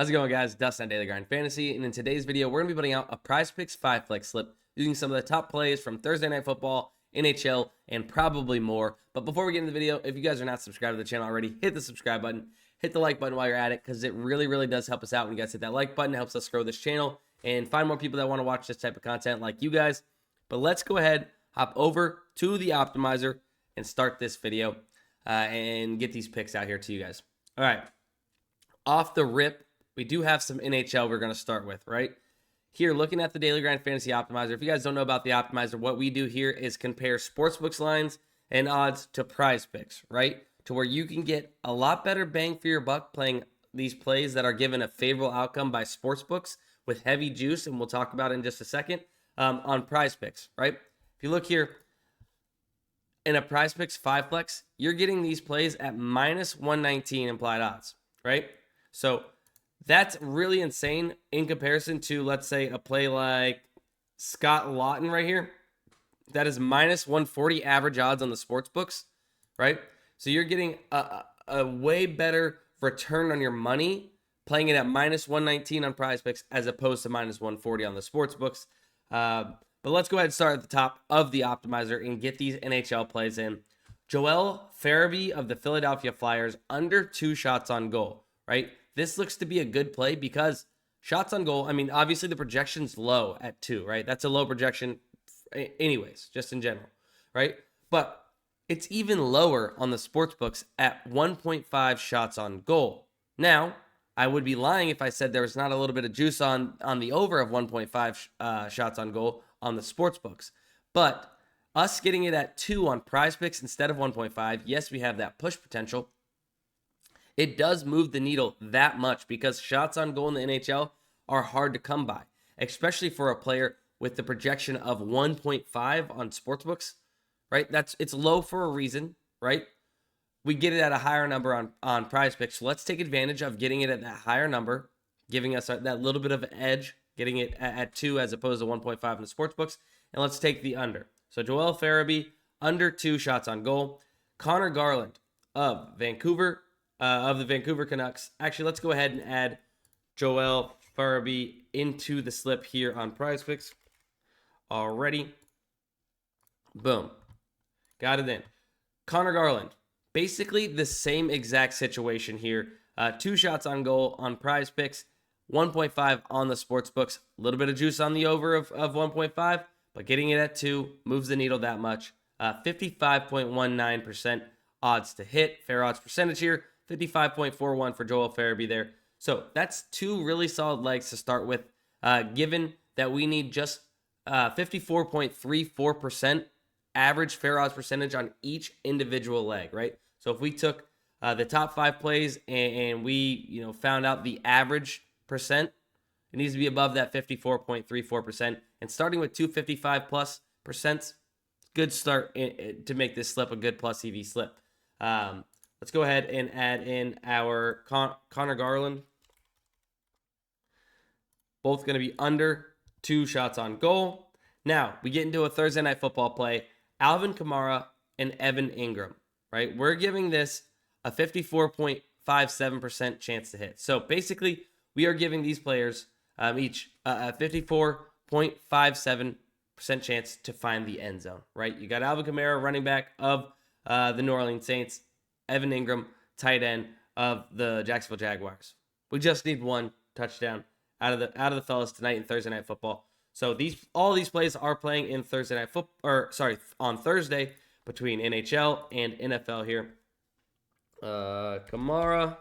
How's it going, guys? Dustin on Daily Grind Fantasy, and in today's video, we're going to be putting out a PrizePicks 5-flex slip using some of the top plays from Thursday Night Football, NHL, and probably more. But before we get into the video, if you guys are not subscribed to the channel already, hit the subscribe button, hit the like button while you're at it, because it really does help us out when you guys hit that like button. It helps us grow this channel and find more people that want to watch this type of content like you guys. But let's go ahead, hop over to the Optimizer, and start this video and get these picks out here to you guys. All right, off the rip, we do have some NHL we're going to start with, right? Here, looking at the Daily Grind Fantasy Optimizer. If you guys don't know about the Optimizer, what we do here is compare sportsbooks lines and odds to PrizePicks, right? To where you can get a lot better bang for your buck playing these plays that are given a favorable outcome by sportsbooks with heavy juice, and we'll talk about it in just a second, on PrizePicks, right? If you look here, in a PrizePicks 5-flex, you're getting these plays at minus 119 implied odds, right? So that's really insane in comparison to, let's say, a play like Scott Lawton right here. That is minus 140 average odds on the sports books, right? So you're getting a way better return on your money playing it at minus 119 on PrizePicks as opposed to minus 140 on the sports books. But let's go ahead and start at the top of the Optimizer and get these NHL plays in. Joel Farabee of the Philadelphia Flyers, under 2 shots on goal, right? This looks to be a good play because shots on goal, I mean, obviously the projection's low at 2, right? That's a low projection anyways, just in general, right? But it's even lower on the sports books at 1.5 shots on goal. Now, I would be lying if I said there was not a little bit of juice on the over of 1.5 shots on goal on the sports books. But us getting it at 2 on PrizePicks instead of 1.5, yes, we have that push potential. It does move the needle that much because shots on goal in the NHL are hard to come by, especially for a player with the projection of 1.5 on sportsbooks, right? It's low for a reason, right? We get it at a higher number on PrizePicks, so let's take advantage of getting it at that higher number, giving us that little bit of an edge, getting it at 2 as opposed to 1.5 in the sportsbooks, and let's take the under. So Joel Farabee, under 2 shots on goal. Connor Garland of Vancouver, of the Vancouver Canucks. Actually, let's go ahead and add Joel Farabee into the slip here on PrizePicks already. Boom. Got it in. Connor Garland. Basically the same exact situation here. 2 shots on goal on PrizePicks, 1.5 on the sports books. A little bit of juice on the over of 1.5, but getting it at 2 moves the needle that much. 55.19% odds to hit. Fair odds percentage here. 55.41 for Joel Farabee there. So that's 2 really solid legs to start with, given that we need just 54.34% average fair odds percentage on each individual leg, right? So if we took the top 5 plays and we, found out the average percent, it needs to be above that 54.34%. And starting with 255+%, good start to make this slip a good plus EV slip. Let's go ahead and add in our Connor Garland. Both going to be under 2 shots on goal. Now, we get into a Thursday Night Football play. Alvin Kamara and Evan Ingram, right? We're giving this a 54.57% chance to hit. So basically, we are giving these players each a 54.57% chance to find the end zone, right? You got Alvin Kamara, running back of the New Orleans Saints, Evan Ingram, tight end of the Jacksonville Jaguars. We just need 1 touchdown out of the fellas tonight in Thursday Night Football. So all these plays are playing in Thursday Night Football, on Thursday between NHL and NFL here. Kamara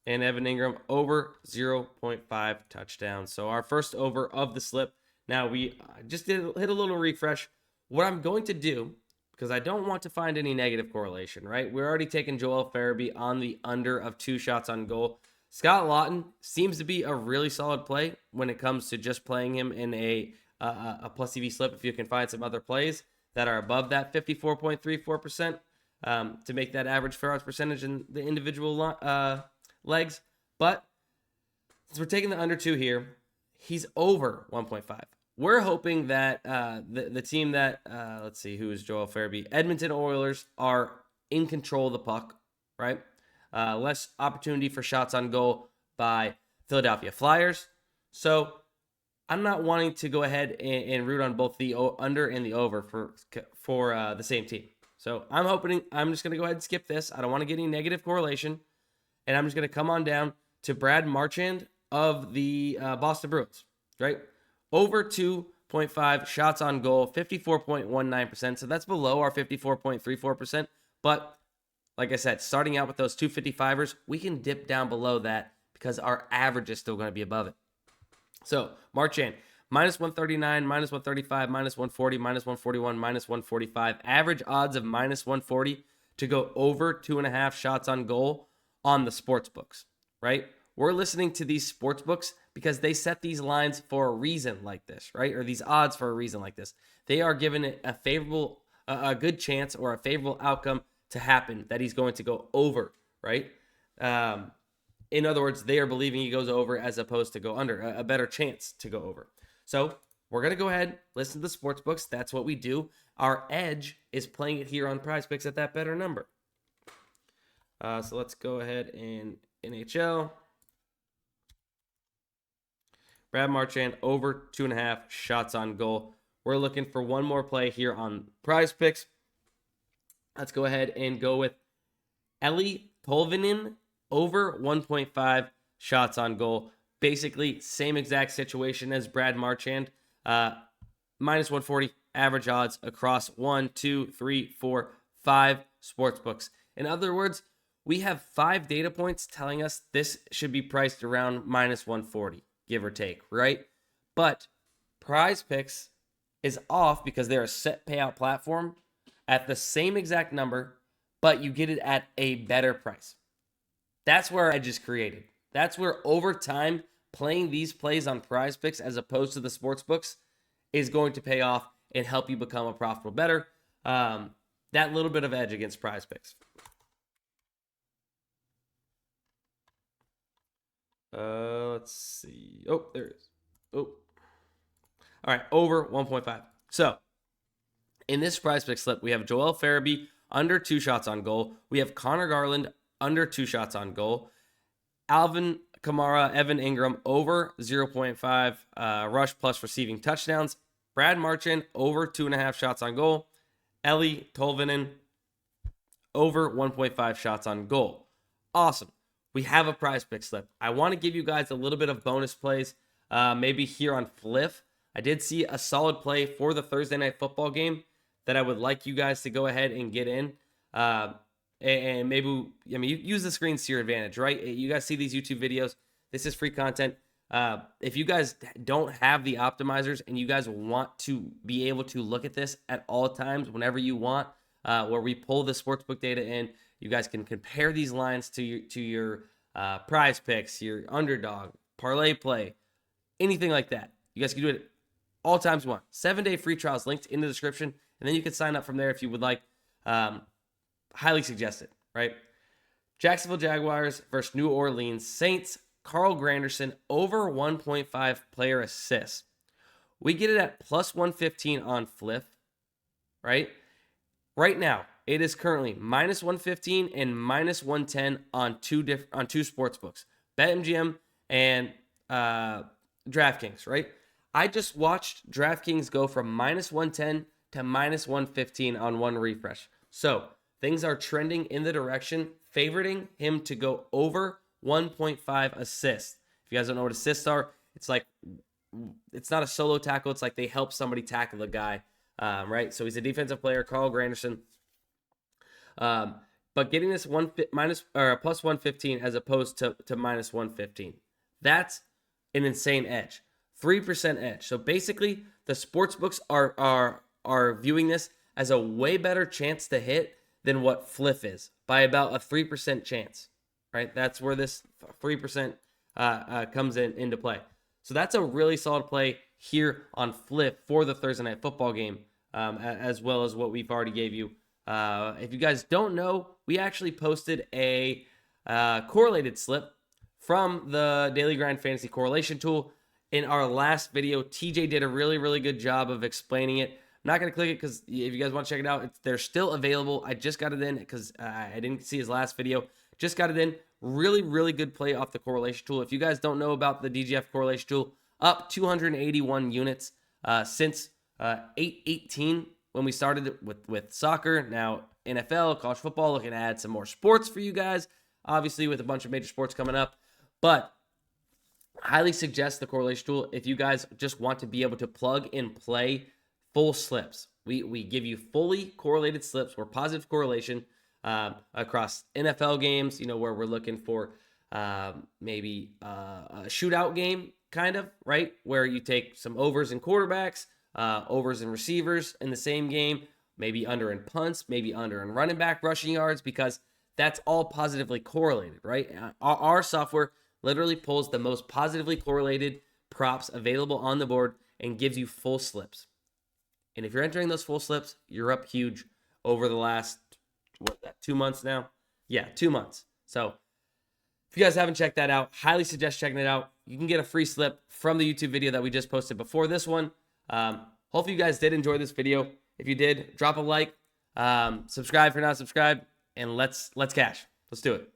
and Evan Ingram over 0.5 touchdowns. So our first over of the slip. Now we just hit a little refresh. What I'm going to do, because I don't want to find any negative correlation, right? We're already taking Joel Farabee on the under of 2 shots on goal. Scott Lawton seems to be a really solid play when it comes to just playing him in a plus EV slip. If you can find some other plays that are above that 54.34% to make that average fair odds percentage in the individual legs. But since we're taking the under 2 here, he's over 1.5. We're hoping that the team that, let's see, who is Joel Farabee? Edmonton Oilers are in control of the puck, right? Less opportunity for shots on goal by Philadelphia Flyers. So I'm not wanting to go ahead and root on both the under and the over for the same team. So I'm just going to go ahead and skip this. I don't want to get any negative correlation. And I'm just going to come on down to Brad Marchand of the Boston Bruins, right? Over 2.5 shots on goal, 54.19%. So that's below our 54.34%. But like I said, starting out with those 255ers, we can dip down below that because our average is still going to be above it. So Marchand, minus 139, minus 135, minus 140, minus 141, minus 145. Average odds of minus 140 to go over 2.5 shots on goal on the sportsbooks, right? We're listening to these sportsbooks because they set these lines for a reason like this, right? Or these odds for a reason like this. They are given it a good chance or a favorable outcome to happen that he's going to go over, right? In other words, they are believing he goes over as opposed to go under, a better chance to go over. So we're going to go ahead, listen to the sportsbooks. That's what we do. Our edge is playing it here on PrizePicks at that better number. So let's go ahead and NHL. Brad Marchand over 2.5 shots on goal. We're looking for one more play here on PrizePicks. Let's go ahead and go with Eli Tolvanen over 1.5 shots on goal. Basically, same exact situation as Brad Marchand. Minus 140 average odds across 1, 2, 3, 4, 5 sportsbooks. In other words, we have 5 data points telling us this should be priced around minus 140, give or take, right? But PrizePicks is off because they're a set payout platform at the same exact number, but you get it at a better price. That's where our edge is created. That's where over time, playing these plays on PrizePicks as opposed to the sportsbooks is going to pay off and help you become a profitable bettor. That little bit of edge against PrizePicks. Let's see. Oh, there it is. Oh. All right, over 1.5. So, in this PrizePicks slip, we have Joel Farabee under 2 shots on goal. We have Connor Garland under 2 shots on goal. Alvin Kamara, Evan Ingram over 0.5 rush plus receiving touchdowns. Brad Marchand over 2.5 shots on goal. Eli Tolvanen over 1.5 shots on goal. Awesome. We have a PrizePicks slip. I want to give you guys a little bit of bonus plays, maybe here on Fliff. I did see a solid play for the Thursday night football game that I would like you guys to go ahead and get in. And maybe, you use the screens to your advantage, right? You guys see these YouTube videos. This is free content. If you guys don't have the optimizers and you guys want to be able to look at this at all times, whenever you want, where we pull the sportsbook data in, you guys can compare these lines to your PrizePicks, your Underdog, ParlayPlay, anything like that. You guys can do it all times you want. 7-day free trials linked in the description, and then you can sign up from there if you would like. Highly suggested, right? Jacksonville Jaguars versus New Orleans Saints. Carl Granderson over 1.5 player assists. We get it at plus 115 on Fliff, right? Right now, it is currently minus 115 and minus 110 on two sportsbooks, BetMGM and DraftKings, right? I just watched DraftKings go from minus 110 to minus 115 on one refresh. So things are trending in the direction favoriting him to go over 1.5 assists. If you guys don't know what assists are, it's not a solo tackle. It's like they help somebody tackle a guy, right? So he's a defensive player, Carl Granderson. But getting this plus 115 as opposed to minus 115, that's an insane edge. 3% edge. So basically, the sportsbooks are viewing this as a way better chance to hit than what Fliff is by about a 3% chance, right? That's where this 3% comes into play. So that's a really solid play here on Fliff for the Thursday night football game, as well as what we've already gave you. If you guys don't know, we actually posted a correlated slip from the Daily Grind Fantasy Correlation Tool. In our last video, TJ did a really, really good job of explaining it. I'm not going to click it because if you guys want to check it out, they're still available. I just got it in because I didn't see his last video. Just got it in. really, really good play off the correlation tool. If you guys don't know about the DGF correlation tool, up 281 units since 8/18 when we started with soccer. Now NFL, college football, looking to add some more sports for you guys, obviously with a bunch of major sports coming up. But highly suggest the correlation tool if you guys just want to be able to plug and play full slips. We give you fully correlated slips or positive correlation across NFL games, where we're looking for maybe a shootout game, kind of, right? Where you take some overs and quarterbacks, overs and receivers in the same game, maybe under in punts, maybe under in running back rushing yards, because that's all positively correlated, right? Our software literally pulls the most positively correlated props available on the board and gives you full slips. And if you're entering those full slips, you're up huge over the last, 2 months now? Yeah, 2 months. So if you guys haven't checked that out, highly suggest checking it out. You can get a free slip from the YouTube video that we just posted before this one. Hopefully you guys did enjoy this video. If you did, drop a like, subscribe if you're not subscribed, and let's cash. Let's do it.